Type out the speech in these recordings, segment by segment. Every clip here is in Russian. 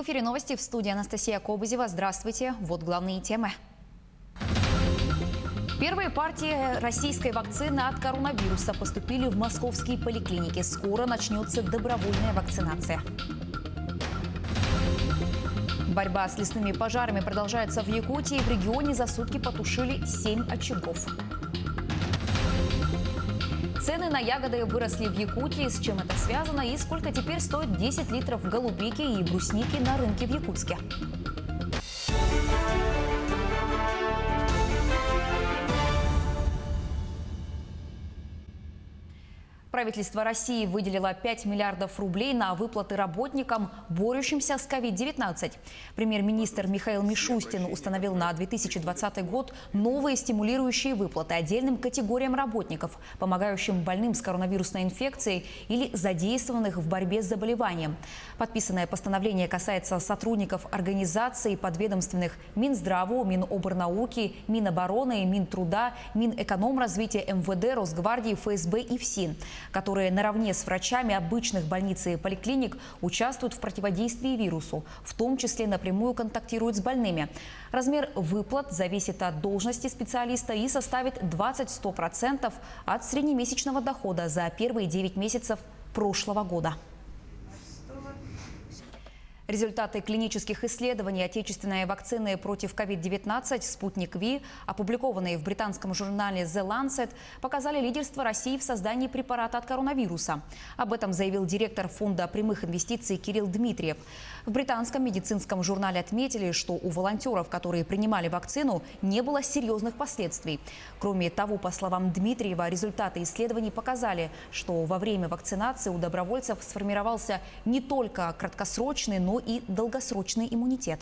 эфире новости, в студии Анастасия Кобызева. Здравствуйте. Вот главные темы. Первые партии российской вакцины от коронавируса поступили в московские поликлиники. Скоро начнется добровольная вакцинация. Борьба с лесными пожарами продолжается в Якутии. В регионе за сутки потушили 7 очагов. Цены на ягоды выросли в Якутии. С чем это связано и сколько теперь стоит 10 литров голубики и брусники на рынке в Якутске? Правительство России выделило 5 миллиардов рублей на выплаты работникам, борющимся с COVID-19. Премьер-министр Михаил Мишустин установил на 2020 год новые стимулирующие выплаты отдельным категориям работников, помогающим больным с коронавирусной инфекцией или задействованных в борьбе с заболеванием. Подписанное постановление касается сотрудников организаций подведомственных Минздраву, Миноборнауки, Минобороны, Минтруда, Минэкономразвития, МВД, Росгвардии, ФСБ и ФСИН, которые наравне с врачами обычных больниц и поликлиник участвуют в противодействии вирусу, в том числе напрямую контактируют с больными. Размер выплат зависит от должности специалиста и составит 20–100% от среднемесячного дохода за первые 9 месяцев прошлого года. Результаты клинических исследований отечественной вакцины против COVID-19 «Спутник Ви», опубликованные в британском журнале The Lancet, показали лидерство России в создании препарата от коронавируса. Об этом заявил директор Фонда прямых инвестиций Кирилл Дмитриев. В британском медицинском журнале отметили, что у волонтеров, которые принимали вакцину, не было серьезных последствий. Кроме того, по словам Дмитриева, результаты исследований показали, что во время вакцинации у добровольцев сформировался не только краткосрочный, но и долгосрочный иммунитет.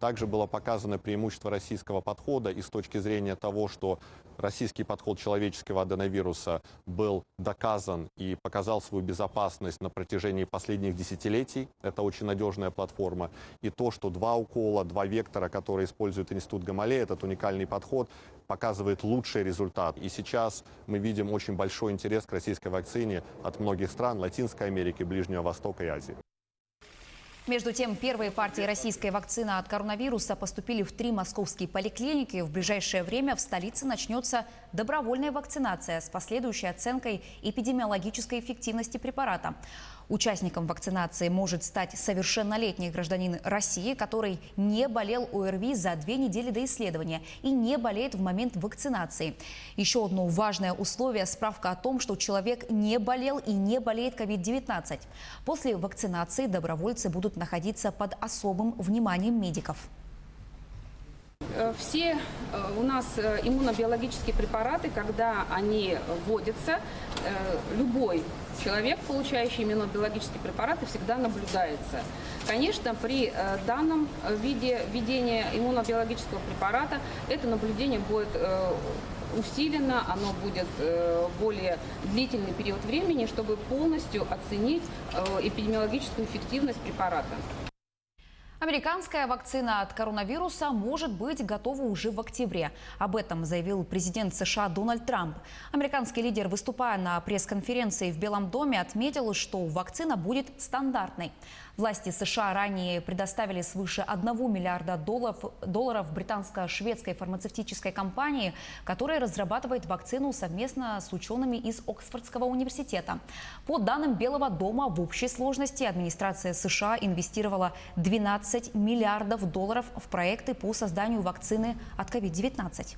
Также было показано преимущество российского подхода и с точки зрения того, что российский подход человеческого аденовируса был доказан и показал свою безопасность на протяжении последних десятилетий. Это очень надежная платформа. И то, что 2 укола, 2 вектора, которые использует Институт Гамалея, этот уникальный подход, показывает лучший результат. И сейчас мы видим очень большой интерес к российской вакцине от многих стран Латинской Америки, Ближнего Востока и Азии. Между тем, первые партии российской вакцины от коронавируса поступили в 3 московские поликлиники. В ближайшее время в столице начнется добровольная вакцинация с последующей оценкой эпидемиологической эффективности препарата. Участником вакцинации может стать совершеннолетний гражданин России, который не болел ОРВИ за 2 недели до исследования и не болеет в момент вакцинации. Еще одно важное условие – справка о том, что человек не болел и не болеет COVID-19. После вакцинации добровольцы будут находиться под особым вниманием медиков. Все у нас иммунобиологические препараты, когда они вводятся, любой человек, получающий иммунобиологические препараты, всегда наблюдается. Конечно, при данном виде введения иммунобиологического препарата это наблюдение будет усилено, оно будет более длительный период времени, чтобы полностью оценить эпидемиологическую эффективность препарата. Американская вакцина от коронавируса может быть готова уже в октябре. Об этом заявил президент США Дональд Трамп. Американский лидер, выступая на пресс-конференции в Белом доме, отметил, что вакцина будет стандартной. Власти США ранее предоставили свыше $1 миллиарда британско-шведской фармацевтической компании, которая разрабатывает вакцину совместно с учеными из Оксфордского университета. По данным Белого дома, в общей сложности администрация США инвестировала $12 миллиардов в проекты по созданию вакцины от COVID-19.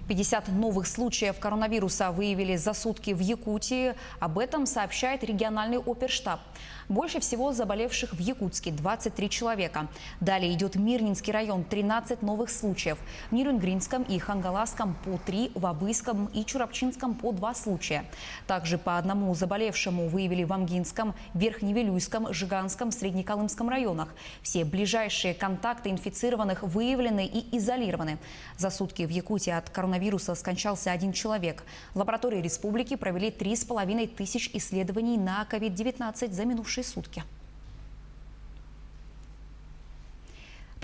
50 новых случаев коронавируса выявили за сутки в Якутии. Об этом сообщает региональный оперштаб. Больше всего заболевших в Якутске – 23 человека. Далее идет Мирнинский район – 13 новых случаев. В Нерюнгринском и Хангаласском по 3, в Абыйском и Чурапчинском по 2 случая. Также по 1 заболевшему выявили в Амгинском, Верхневилюйском, Жиганском, Среднеколымском районах. Все ближайшие контакты инфицированных выявлены и изолированы. За сутки в Якутии от коронавируса скончался 1 человек. В лаборатории республики провели 3500 исследований на COVID-19 за минувшие сутки.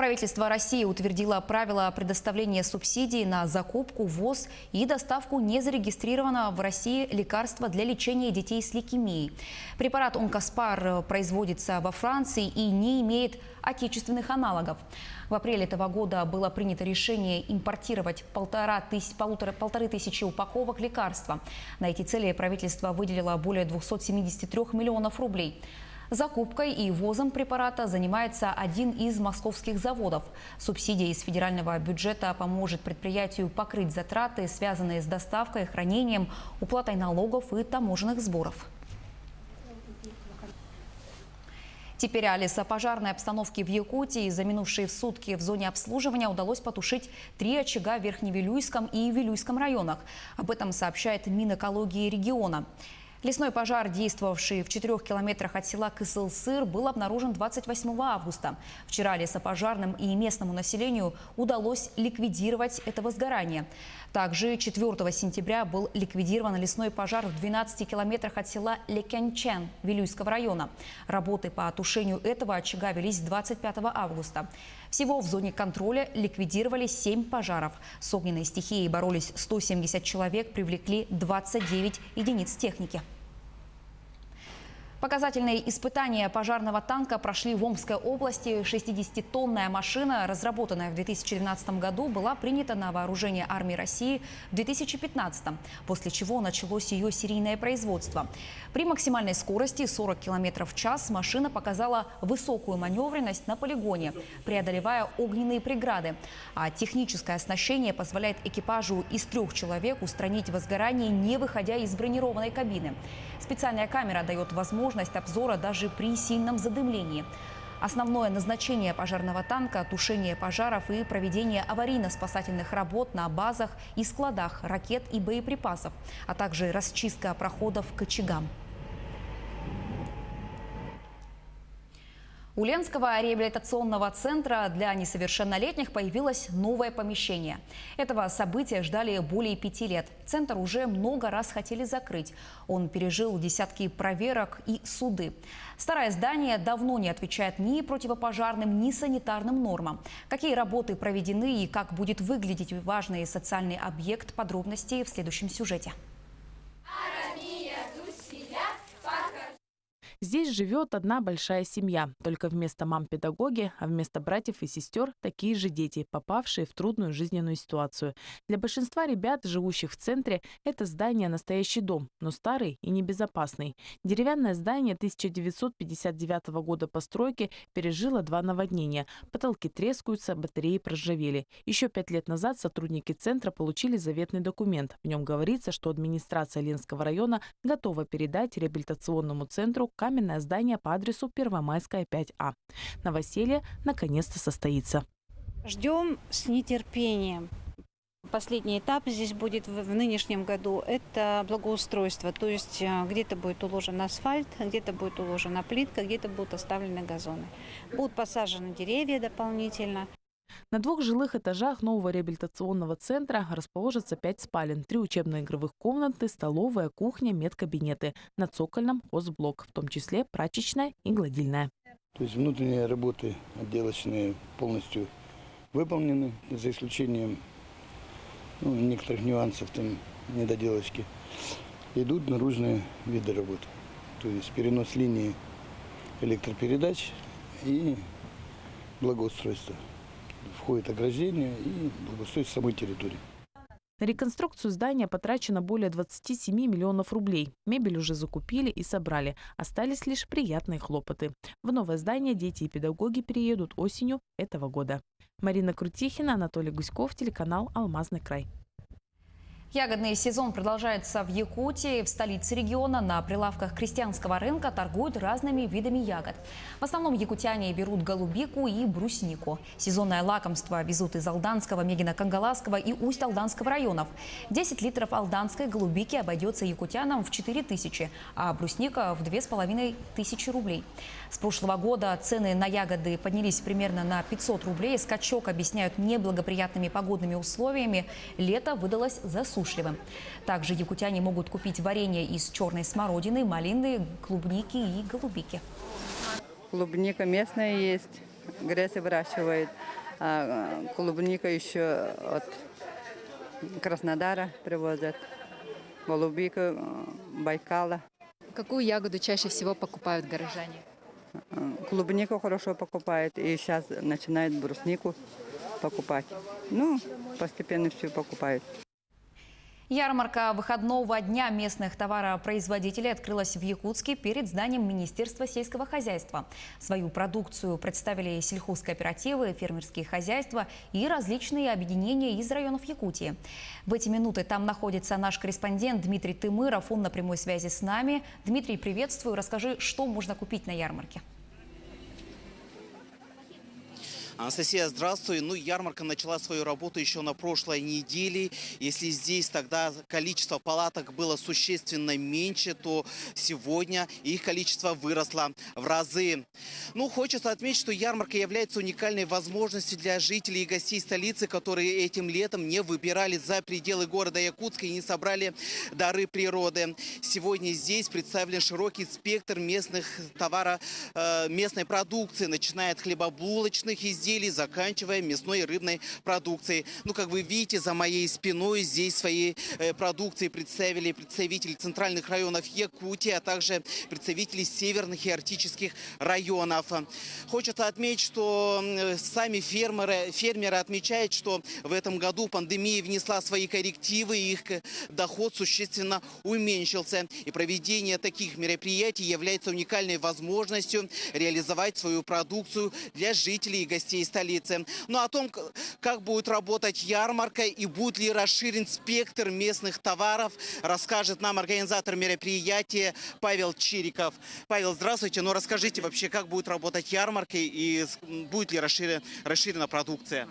Правительство России утвердило правила предоставления субсидий на закупку, ввоз и доставку незарегистрированного в России лекарства для лечения детей с лейкемией. Препарат Онкоспар производится во Франции и не имеет отечественных аналогов. В апреле этого года было принято решение импортировать 1500 упаковок лекарства. На эти цели правительство выделило более 273 миллионов рублей. Закупкой и ввозом препарата занимается один из московских заводов. Субсидия из федерального бюджета поможет предприятию покрыть затраты, связанные с доставкой, хранением, уплатой налогов и таможенных сборов. Теперь о лесопожарной обстановке в Якутии. За минувшие сутки в зоне обслуживания удалось потушить 3 очага в Верхневилюйском и Вилюйском районах. Об этом сообщает Минэкологии региона. Лесной пожар, действовавший в 4 километрах от села Кысыл-Сыр, был обнаружен 28 августа. Вчера лесопожарным и местному населению удалось ликвидировать это возгорание. Также 4 сентября был ликвидирован лесной пожар в 12 километрах от села Лекянчен Вилюйского района. Работы по тушению этого очага велись 25 августа. Всего в зоне контроля ликвидировали 7 пожаров. С огненной стихией боролись 170 человек, привлекли 29 единиц техники. Показательные испытания пожарного танка прошли в Омской области. 60-тонная машина, разработанная в 2012 году, была принята на вооружение армии России в 2015, после чего началось ее серийное производство. При максимальной скорости 40 км в час машина показала высокую маневренность на полигоне, преодолевая огненные преграды. А техническое оснащение позволяет экипажу из 3 человек устранить возгорание, не выходя из бронированной кабины. Специальная камера дает возможность обзора даже при сильном задымлении. Основное назначение пожарного танка – тушение пожаров и проведение аварийно-спасательных работ на базах и складах ракет и боеприпасов, а также расчистка проходов к очагам. У Ленского реабилитационного центра для несовершеннолетних появилось новое помещение. Этого события ждали более 5 лет. Центр уже много раз хотели закрыть. Он пережил десятки проверок и суды. Старое здание давно не отвечает ни противопожарным, ни санитарным нормам. Какие работы проведены и как будет выглядеть важный социальный объект – подробности в следующем сюжете. Здесь живет одна большая семья. Только вместо мам педагоги, а вместо братьев и сестер такие же дети, попавшие в трудную жизненную ситуацию. Для большинства ребят, живущих в центре, это здание настоящий дом, но старый и небезопасный. Деревянное здание 1959 года постройки пережило 2 наводнения. Потолки трескаются, батареи проржавели. Еще 5 лет назад сотрудники центра получили заветный документ. В нем говорится, что администрация Ленского района готова передать реабилитационному центру каменное здание по адресу Первомайская, 5А. Новоселье наконец-то состоится. Ждем с нетерпением. Последний этап здесь будет в нынешнем году – это благоустройство. То есть где-то будет уложен асфальт, где-то будет уложена плитка, где-то будут оставлены газоны. Будут посажены деревья дополнительно. На 2 жилых этажах нового реабилитационного центра расположатся 5 спален, 3 учебно-игровых комнаты, столовая, кухня, медкабинеты. На цокольном хозблок, в том числе прачечная и гладильная. То есть внутренние работы отделочные полностью выполнены, за исключением некоторых нюансов, там недоделочки. Идут наружные виды работ. То есть перенос линии электропередач и благоустройство. Входит ограждение и благоустройство самой территории. На реконструкцию здания потрачено более 27 миллионов рублей. Мебель уже закупили и собрали. Остались лишь приятные хлопоты. В новое здание дети и педагоги переедут осенью этого года. Марина Крутихина, Анатолий Гуськов, телеканал «Алмазный край». Ягодный сезон продолжается в Якутии. В столице региона на прилавках крестьянского рынка торгуют разными видами ягод. В основном якутяне берут голубику и бруснику. Сезонное лакомство везут из Алданского, Мегино-Кангаласского и Усть-Алданского районов. 10 литров алданской голубики обойдется якутянам в 4000, а брусника в 2500 рублей. С прошлого года цены на ягоды поднялись примерно на 500 рублей. Скачок объясняют неблагоприятными погодными условиями. Лето выдалось засушливым. Также якутяне могут купить варенье из черной смородины, малины, клубники и голубики. Клубника местная есть, грязь выращивает. А клубника еще от Краснодара привозят. Голубика, Байкала. Какую ягоду чаще всего покупают горожане? Клубнику хорошо покупают. И сейчас начинают бруснику покупать. Ну, постепенно все покупают. Ярмарка выходного дня местных товаропроизводителей открылась в Якутске перед зданием Министерства сельского хозяйства. Свою продукцию представили сельхозкооперативы, фермерские хозяйства и различные объединения из районов Якутии. В эти минуты там находится наш корреспондент Дмитрий Тымыров. Он на прямой связи с нами. Дмитрий, приветствую. Расскажи, что можно купить на ярмарке. Анастасия, здравствуй. Ярмарка начала свою работу еще на прошлой неделе. Если здесь тогда количество палаток было существенно меньше, то сегодня их количество выросло в разы. Хочется отметить, что ярмарка является уникальной возможностью для жителей и гостей столицы, которые этим летом не выбирались за пределы города Якутска и не собрали дары природы. Сегодня здесь представлен широкий спектр местных местной продукции, начиная от хлебобулочных изделий, заканчивая мясной и рыбной продукцией. Как вы видите, за моей спиной здесь свои продукции представили представители центральных районов Якутии, а также представители северных и арктических районов. Хочется отметить, что сами фермеры отмечают, что в этом году пандемия внесла свои коррективы, и их доход существенно уменьшился. И проведение таких мероприятий является уникальной возможностью реализовать свою продукцию для жителей и гостей столицы. О том, как будет работать ярмарка и будет ли расширен спектр местных товаров, расскажет нам организатор мероприятия Павел Чириков. Павел, здравствуйте. Расскажите вообще, как будет работать ярмарка и будет ли расширена продукция?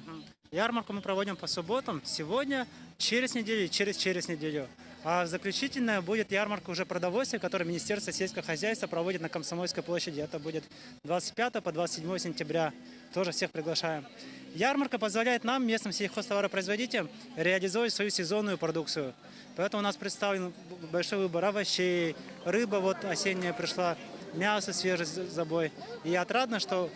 Ярмарку мы проводим по субботам. Сегодня, через неделю и через неделю. А заключительная будет ярмарка уже продовольствия, которую Министерство сельского хозяйства проводит на Комсомольской площади. Это будет 25 по 27 сентября. Тоже всех приглашаем. Ярмарка позволяет нам, местным сельхозтоваропроизводителям, реализовать свою сезонную продукцию. Поэтому у нас представлен большой выбор овощей, рыба осенняя пришла, мясо свежий забой. И отрадно, что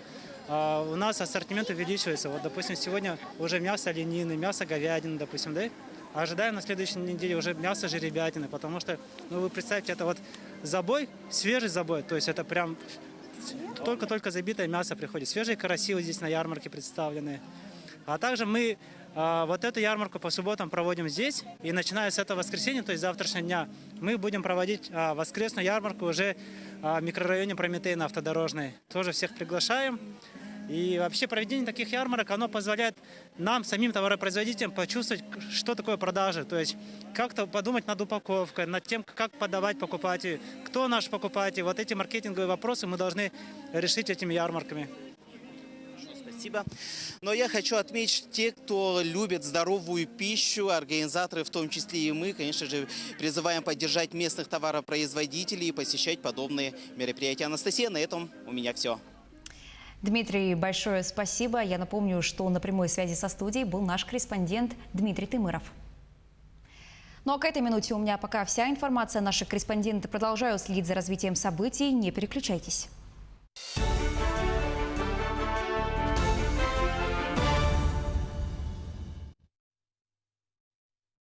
у нас ассортимент увеличивается. Допустим, сегодня уже мясо оленины, мясо говядины, допустим, да? Ожидаем на следующей неделе уже мясо жеребятины, потому что, вы представьте, это забой, свежий забой, то есть это прям только-только забитое мясо приходит. Свежие караси здесь на ярмарке представлены. А также мы эту ярмарку по субботам проводим здесь, и начиная с этого воскресенья, то есть завтрашнего дня, мы будем проводить воскресную ярмарку уже в микрорайоне Прометей на Автодорожной. Тоже всех приглашаем. И вообще проведение таких ярмарок, оно позволяет нам, самим товаропроизводителям, почувствовать, что такое продажи. То есть как-то подумать над упаковкой, над тем, как подавать покупателю, кто наш покупатель. Эти маркетинговые вопросы мы должны решить этими ярмарками. Спасибо. Но я хочу отметить, те, кто любит здоровую пищу, организаторы, в том числе и мы, конечно же, призываем поддержать местных товаропроизводителей и посещать подобные мероприятия. Анастасия, на этом у меня все. Дмитрий, большое спасибо. Я напомню, что на прямой связи со студией был наш корреспондент Дмитрий Тымыров. А к этой минуте у меня пока вся информация. Наши корреспонденты продолжают следить за развитием событий. Не переключайтесь.